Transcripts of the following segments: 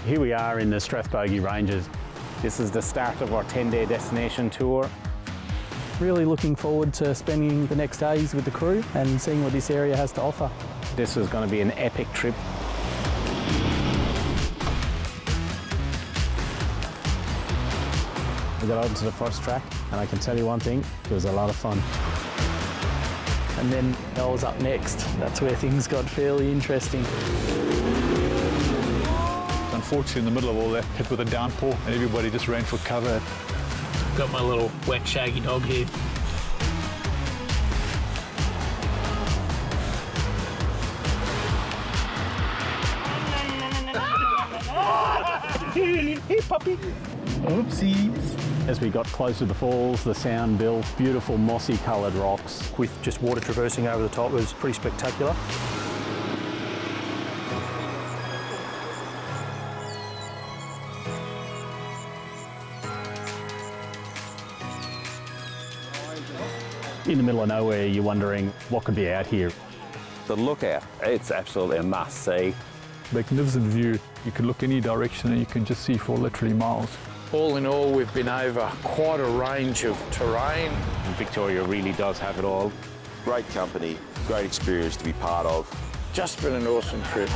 Here we are in the Strathbogie Ranges. This is the start of our 10-day destination tour. Really looking forward to spending the next days with the crew and seeing what this area has to offer. This is going to be an epic trip. We got out into the first track, and I can tell you one thing, it was a lot of fun. And then I was up next. That's where things got fairly interesting. Unfortunately, in the middle of all that, hit with a downpour, and everybody just ran for cover. Got my little wet, shaggy dog here. Hey, puppy. Oopsies. As we got closer to the falls, the sound built, beautiful mossy coloured rocks. With just water traversing over the top, it was pretty spectacular. In the middle of nowhere, you're wondering what could be out here. The lookout, it's absolutely a must-see. Magnificent view. You can look any direction and you can just see for literally miles. All in all, we've been over quite a range of terrain. And Victoria really does have it all. Great company, great experience to be part of. Just been an awesome trip.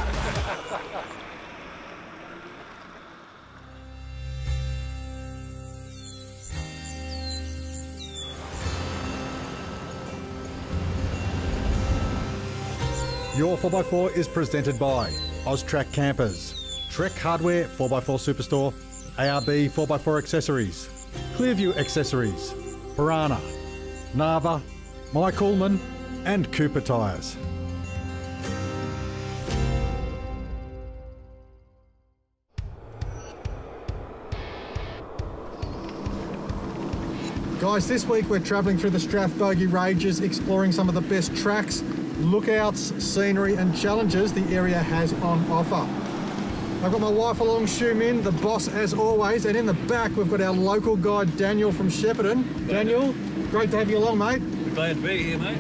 Your 4x4 is presented by Austrac Campers, Trek Hardware 4x4 Superstore, ARB 4x4 Accessories, Clearview Accessories, Piranha, Nava, My Coolman and Cooper Tyres. Guys, this week we're travelling through the Strathbogie Ranges, exploring some of the best tracks, lookouts, scenery and challenges the area has on offer. I've got my wife along, Shu Min, the boss as always, and in the back we've got our local guide Daniel from Shepparton. Daniel, great to have you along, mate. Glad to be here, mate.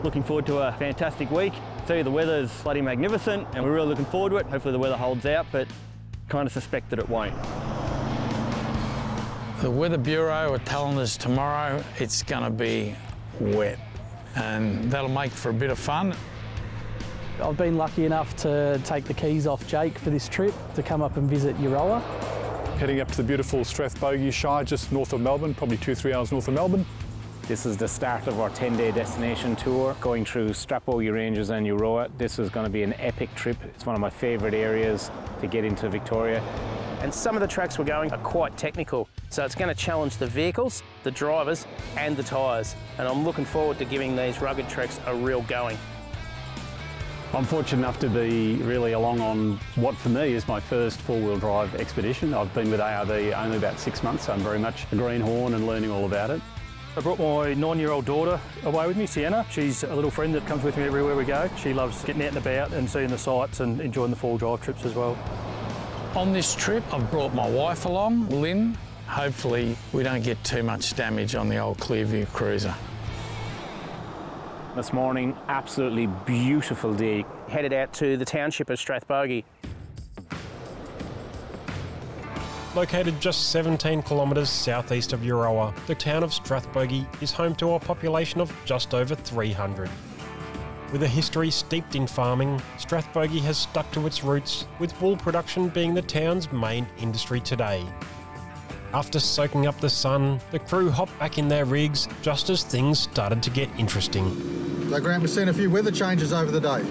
Looking forward to a fantastic week. See, the weather's bloody magnificent and we're really looking forward to it. Hopefully the weather holds out, but kind of suspect that it won't. The Weather Bureau are telling us tomorrow it's going to be wet, and that'll make for a bit of fun. I've been lucky enough to take the keys off Jake for this trip to come up and visit Euroa. Heading up to the beautiful Strathbogie Shire, just north of Melbourne, probably 2-3 hours north of Melbourne. This is the start of our 10-day destination tour, going through Strathbogie Ranges and Euroa. This is going to be an epic trip. It's one of my favourite areas to get into Victoria. And some of the tracks we're going are quite technical, so it's going to challenge the vehicles, the drivers and the tyres. And I'm looking forward to giving these rugged treks a real going. I'm fortunate enough to be really along on what for me is my first four-wheel drive expedition. I've been with ARB only about 6 months, so I'm very much a greenhorn and learning all about it. I brought my 9-year-old daughter away with me, Sienna. She's a little friend that comes with me everywhere we go. She loves getting out and about and seeing the sights and enjoying the four-wheel drive trips as well. On this trip, I've brought my wife along, Lynn. Hopefully we don't get too much damage on the old Clearview Cruiser. This morning, absolutely beautiful day. Headed out to the township of Strathbogie. Located just 17 kilometres southeast of Euroa, the town of Strathbogie is home to a population of just over 300. With a history steeped in farming, Strathbogie has stuck to its roots, with wool production being the town's main industry today. After soaking up the sun, the crew hopped back in their rigs just as things started to get interesting. So Grant, we've seen a few weather changes over the day.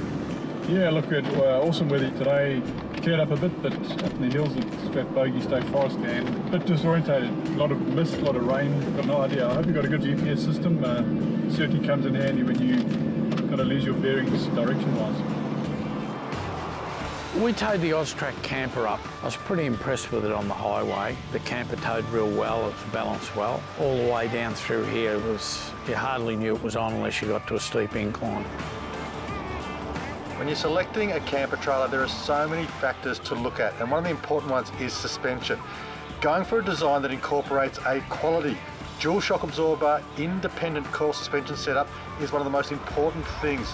Yeah, look at awesome weather today. Cleared up a bit, but up in the hills of Strathbogie State Forest and a bit disorientated. A lot of mist, a lot of rain, got no idea. I hope you've got a good GPS system. Certainly comes in handy when you kind of lose your bearings direction-wise. We towed the Austrac camper up. I was pretty impressed with it on the highway. The camper towed real well, it was balanced well. All the way down through here, you hardly knew it was on unless you got to a steep incline. When you're selecting a camper trailer, there are so many factors to look at, and one of the important ones is suspension. Going for a design that incorporates a quality dual shock absorber, independent coil suspension setup is one of the most important things.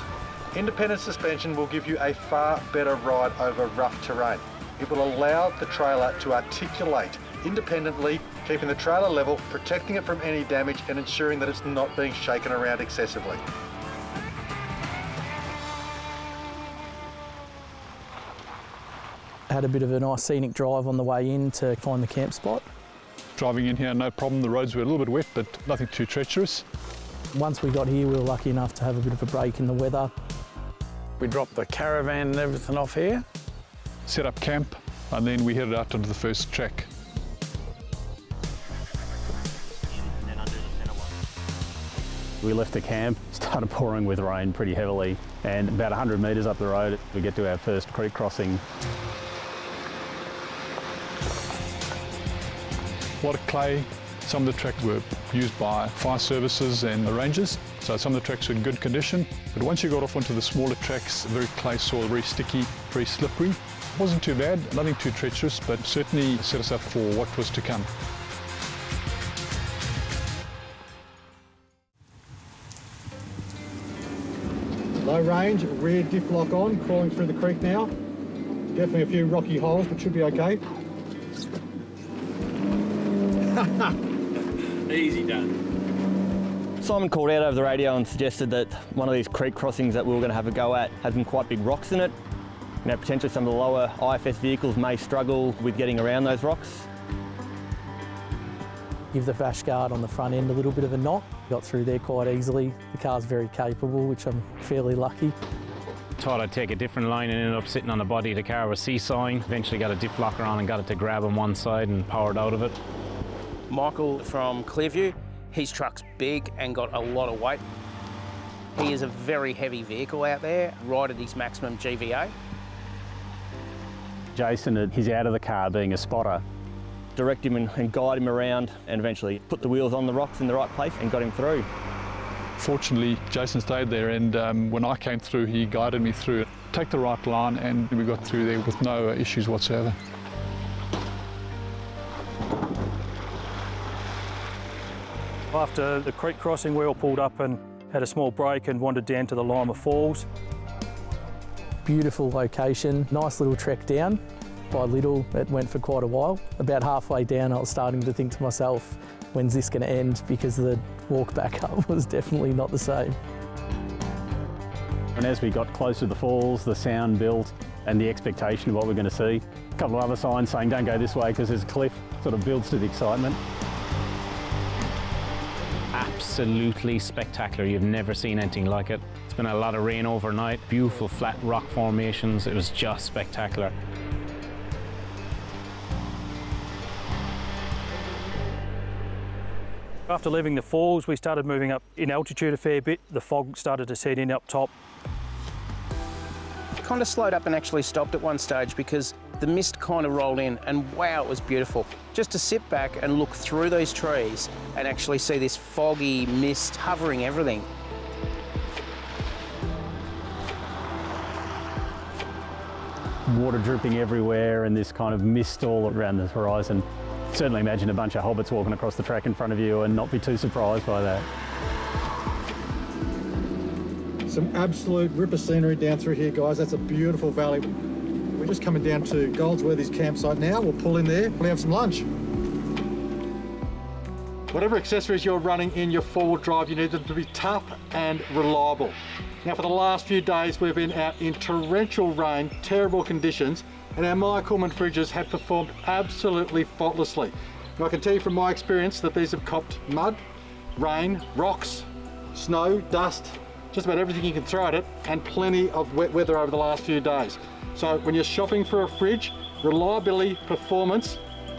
Independent suspension will give you a far better ride over rough terrain. It will allow the trailer to articulate independently, keeping the trailer level, protecting it from any damage and ensuring that it's not being shaken around excessively. Had a bit of a nice scenic drive on the way in to find the camp spot. Driving in here, no problem. The roads were a little bit wet, but nothing too treacherous. Once we got here, we were lucky enough to have a bit of a break in the weather. We dropped the caravan and everything off here. Set up camp, and then we headed out onto the first track. We left the camp, started pouring with rain pretty heavily, and about 100 metres up the road, we get to our first creek crossing. A lot of clay. Some of the tracks were used by fire services and the rangers, so some of the tracks were in good condition. But once you got off onto the smaller tracks, very clay soil, very sticky, very slippery. It wasn't too bad, nothing too treacherous, but certainly set us up for what was to come. Low range, rear diff lock on, crawling through the creek now. Definitely a few rocky holes, but should be okay. Easy done. Simon called out over the radio and suggested that one of these creek crossings that we were going to have a go at had some quite big rocks in it. Now, potentially some of the lower IFS vehicles may struggle with getting around those rocks. Give the bash guard on the front end a little bit of a knock. Got through there quite easily. The car's very capable, which I'm fairly lucky. Thought I'd take a different line and ended up sitting on the body of the car with seesawing. Eventually got a diff locker on and got it to grab on one side and powered out of it. Michael from Clearview, his truck's big and got a lot of weight. He is a very heavy vehicle out there, right at his maximum GVA. Jason, he's out of the car being a spotter. Direct him and guide him around and eventually put the wheels on the rocks in the right place and got him through. Fortunately, Jason stayed there, and when I came through, he guided me through. Take the right line, and we got through there with no issues whatsoever. After the creek crossing, we all pulled up and had a small break and wandered down to the Lima Falls. Beautiful location, nice little trek down. By little, it went for quite a while. About halfway down, I was starting to think to myself, when's this going to end? Because the walk back up was definitely not the same. And as we got closer to the falls, the sound built and the expectation of what we're going to see. A couple of other signs saying don't go this way because there's a cliff, sort of builds to the excitement. Absolutely spectacular. You've never seen anything like it. It's been a lot of rain overnight, beautiful flat rock formations. It was just spectacular. After leaving the falls, we started moving up in altitude a fair bit. The fog started to set in up top. Kind of slowed up and actually stopped at one stage because the mist kind of rolled in and wow, it was beautiful. Just to sit back and look through these trees and actually see this foggy mist hovering everything. Water dripping everywhere and this kind of mist all around the horizon. Certainly imagine a bunch of hobbits walking across the track in front of you and not be too surprised by that. Some absolute ripper scenery down through here, guys. That's a beautiful valley. We're just coming down to Goldsworthy's campsite now. We'll pull in there, we'll have some lunch. Whatever accessories you're running in your four-wheel drive, you need them to be tough and reliable. Now, for the last few days, we've been out in torrential rain, terrible conditions, and our Meyer Coolman fridges have performed absolutely faultlessly. And I can tell you from my experience that these have copped mud, rain, rocks, snow, dust, just about everything you can throw at it, and plenty of wet weather over the last few days. So when you're shopping for a fridge, reliability, performance,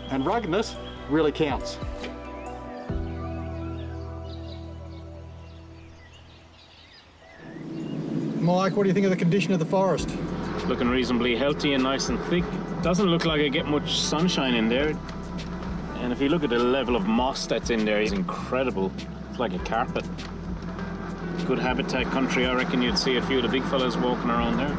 and ruggedness really counts. Mike, what do you think of the condition of the forest? Looking reasonably healthy and nice and thick. Doesn't look like I get much sunshine in there. And if you look at the level of moss that's in there, it's incredible. It's like a carpet. Good habitat country. I reckon you'd see a few of the big fellas walking around there.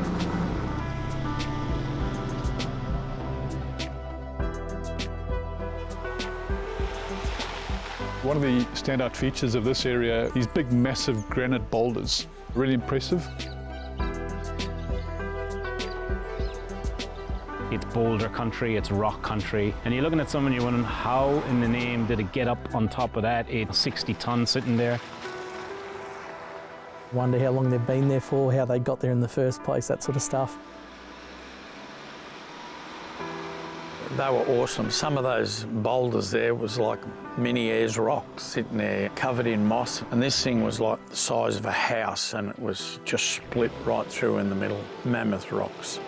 One of the standout features of this area, these big massive granite boulders, really impressive. It's boulder country, it's rock country. And you're looking at someone, you're wondering, how in the name did it get up on top of that? It's 60 tonnes sitting there. Wonder how long they've been there for, how they got there in the first place, that sort of stuff. They were awesome. Some of those boulders there was like mini Ayers rocks sitting there covered in moss, and this thing was like the size of a house, and it was just split right through in the middle. Mammoth rocks.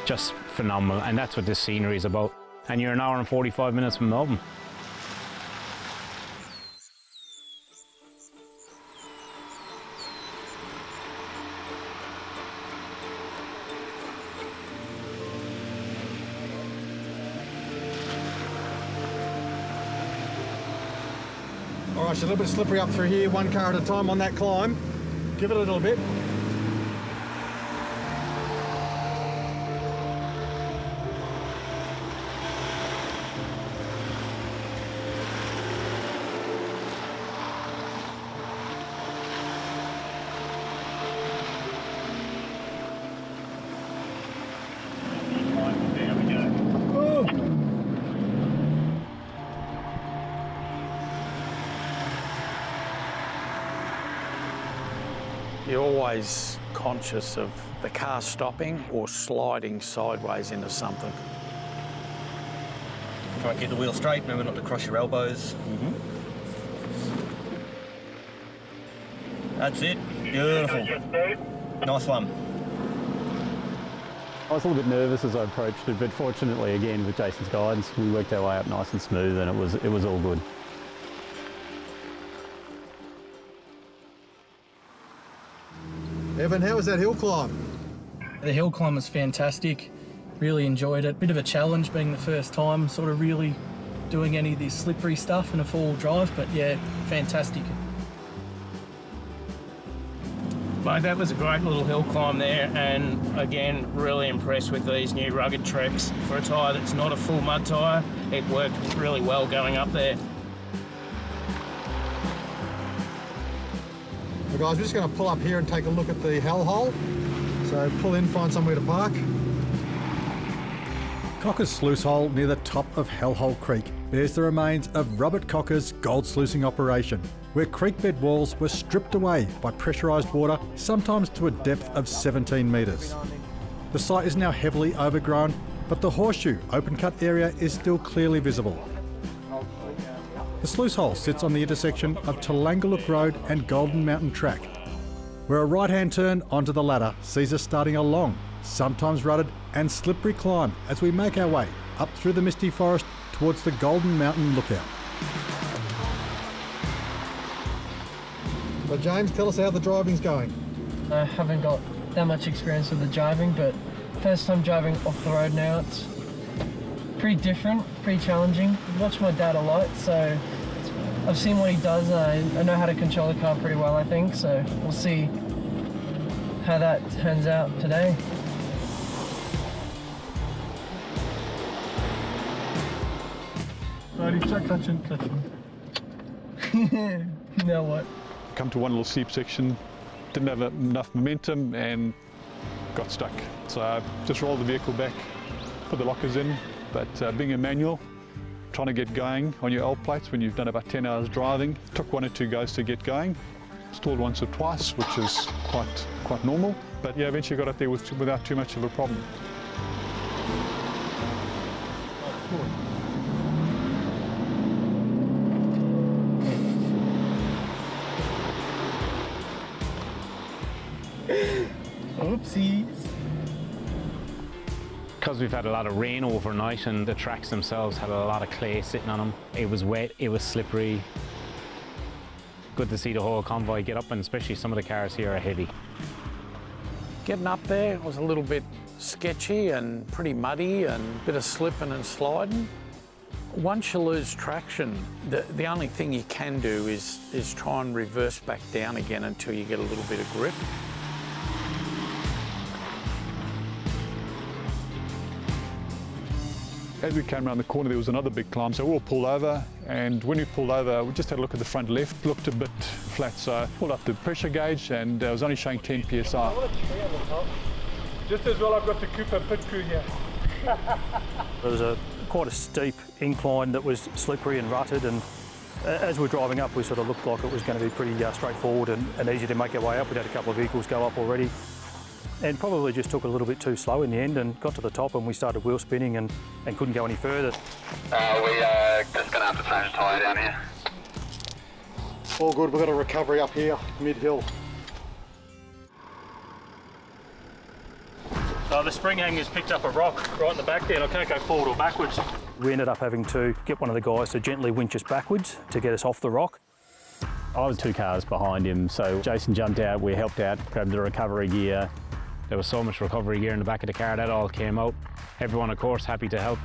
Just phenomenal, and that's what this scenery is about. And you're an hour and 45 minutes from Melbourne. All right, it's a little bit slippery up through here, one car at a time on that climb. Give it a little bit. You're always conscious of the car stopping or sliding sideways into something. Try and keep the wheel straight, remember not to cross your elbows. That's it, beautiful. Nice one. I was a little bit nervous as I approached it, but fortunately, again, with Jason's guidance, we worked our way up nice and smooth, and it was all good. Evan, how was that hill climb? The hill climb was fantastic. Really enjoyed it. Bit of a challenge being the first time sort of really doing any of this slippery stuff in a four-wheel drive, but yeah, fantastic. Mate, that was a great little hill climb there, and again, really impressed with these new rugged treks. For a tyre that's not a full mud tyre, it worked really well going up there. So guys, we're just going to pull up here and take a look at the hellhole. So pull in, find somewhere to park. Cocker's sluice hole near the top of Hellhole Creek bears the remains of Robert Cocker's gold sluicing operation, where creek bed walls were stripped away by pressurised water, sometimes to a depth of 17 metres. The site is now heavily overgrown, but the horseshoe open-cut area is still clearly visible. The sluice hole sits on the intersection of Talangaluk Road and Golden Mountain Track, where a right-hand turn onto the ladder sees us starting a long, sometimes rutted and slippery climb as we make our way up through the misty forest towards the Golden Mountain Lookout. Well, James, tell us how the driving's going. I haven't got that much experience with the driving, but first time driving off the road now. It's pretty different, pretty challenging. I watch my dad a lot, so I've seen what he does, and I know how to control the car pretty well, I think, so we'll see how that turns out today. Righty, clutching. Now what? Come to one little steep section, didn't have enough momentum and got stuck. So I just rolled the vehicle back, put the lockers in, but being a manual, trying to get going on your L plates when you've done about 10 hours driving, took 1 or 2 goes to get going. Stalled once or twice, which is quite normal, but yeah, eventually got up there without too much of a problem. Oopsies. Because we've had a lot of rain overnight and the tracks themselves had a lot of clay sitting on them. It was wet, it was slippery. Good to see the whole convoy get up, and especially some of the cars here are heavy. Getting up there was a little bit sketchy and pretty muddy and a bit of slipping and sliding. Once you lose traction, the only thing you can do is try and reverse back down again until you get a little bit of grip. As we came around the corner, there was another big climb, so we all pulled over, and when we pulled over, we just had a look at the front left, looked a bit flat, so I pulled up the pressure gauge, and it was only showing 10 psi. Just as well I've got the Cooper pit crew here. There was quite a steep incline that was slippery and rutted, and as we're driving up we sort of looked like it was going to be pretty straightforward and easy to make our way up. We'd had a couple of vehicles go up already and probably just took a little bit too slow in the end and got to the top and we started wheel spinning and couldn't go any further. We are just going to have to change tyre down here. All good, we've got a recovery up here, mid-hill. The spring hangers picked up a rock right in the back there and I can't go forward or backwards. We ended up having to get one of the guys to gently winch us backwards to get us off the rock. I was 2 cars behind him, so Jason jumped out, we helped out, grabbed the recovery gear. There was so much recovery gear in the back of the car, that all came out. Everyone, of course, happy to help.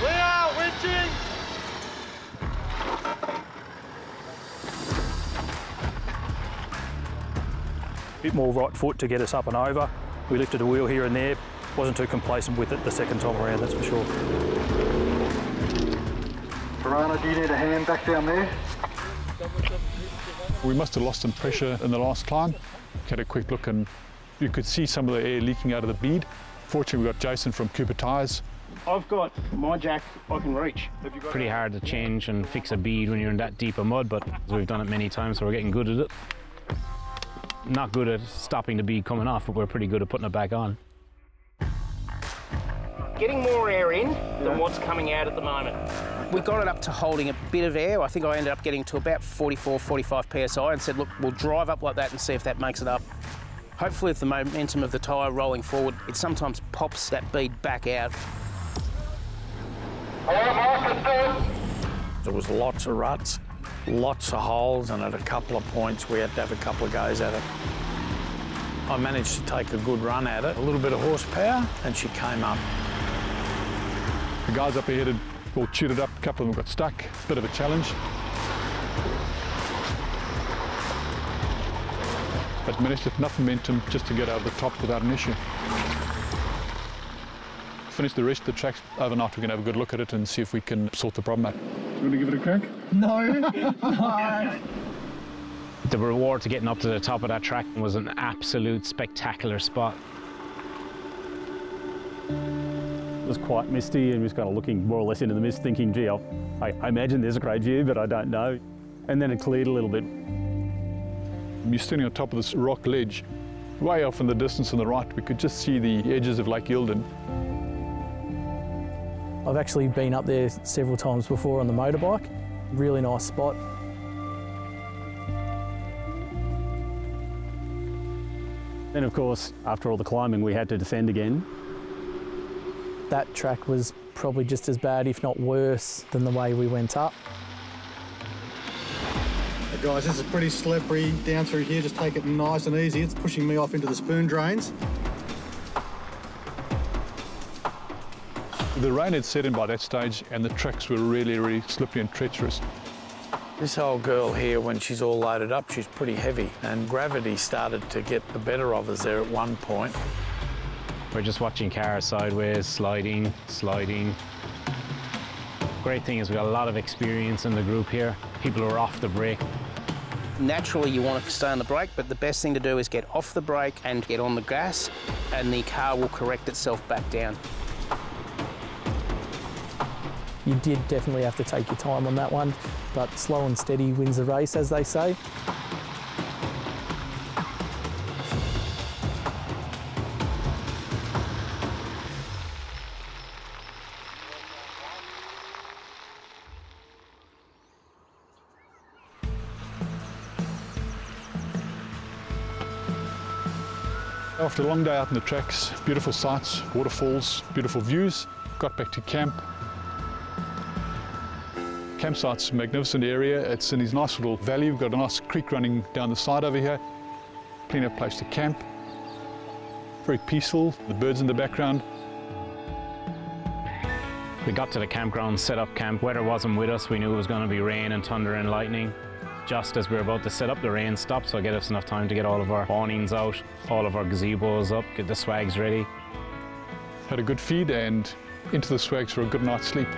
We are winching! Bit more right foot to get us up and over. We lifted a wheel here and there. Wasn't too complacent with it the second time around, that's for sure. Piranha, do you need a hand back down there? We must have lost some pressure in the last climb. Had a quick look and you could see some of the air leaking out of the bead. Fortunately, we got Jason from Cooper Tyres. I've got my jack I can reach. Pretty hard to change and fix a bead when you're in that deep of mud, but we've done it many times, so we're getting good at it. Not good at stopping the bead coming off, but we're pretty good at putting it back on. Getting more air in than what's coming out at the moment. We got it up to holding a bit of air. I think I ended up getting to about 44, 45 PSI and said, look, we'll drive up like that and see if that makes it up. Hopefully with the momentum of the tyre rolling forward, it sometimes pops that bead back out. There was lots of ruts, lots of holes, and at a couple of points we had to have a couple of goes at it. I managed to take a good run at it, a little bit of horsepower, and she came up. The guys up ahead had all chewed it up, a couple of them got stuck, bit of a challenge. But managed with enough momentum just to get over the top without an issue. Finish the rest of the tracks overnight. We're going to have a good look at it and see if we can sort the problem out. You want to give it a crack? No, no. The reward to getting up to the top of that track was an absolute spectacular spot. It was quite misty and we was kind of looking more or less into the mist thinking, gee, I imagine there's a great view, but I don't know. And then it cleared a little bit. You're standing on top of this rock ledge, way off in the distance on the right, we could just see the edges of Lake Eildon. I've actually been up there several times before on the motorbike. Really nice spot. Then of course, after all the climbing, we had to descend again. That track was probably just as bad, if not worse, than the way we went up. Hey guys, this is pretty slippery down through here. Just take it nice and easy. It's pushing me off into the spoon drains. The rain had set in by that stage and the tracks were really, really slippery and treacherous. This old girl here, when she's all loaded up, she's pretty heavy, and gravity started to get the better of us there at one point. We're just watching cars sideways, sliding, sliding. Great thing is we've got a lot of experience in the group here. People are off the brake. Naturally, you want to stay on the brake, but the best thing to do is get off the brake and get on the gas, and the car will correct itself back down. You did definitely have to take your time on that one, but slow and steady wins the race, as they say. After a long day out in the tracks, beautiful sights, waterfalls, beautiful views, got back to camp. Campsite's a magnificent area. It's in this nice little valley. We've got a nice creek running down the side over here. Plenty of place to camp. Very peaceful, the birds in the background. We got to the campground, set up camp. Weather wasn't with us. We knew it was going to be rain and thunder and lightning. Just as we were about to set up, the rain stopped, so it gave us enough time to get all of our awnings out, all of our gazebos up, get the swags ready. Had a good feed and into the swags for a good night's sleep.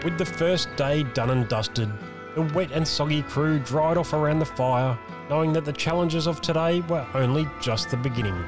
With the first day done and dusted, The wet and soggy crew dried off around the fire, knowing that the challenges of today were only just the beginning.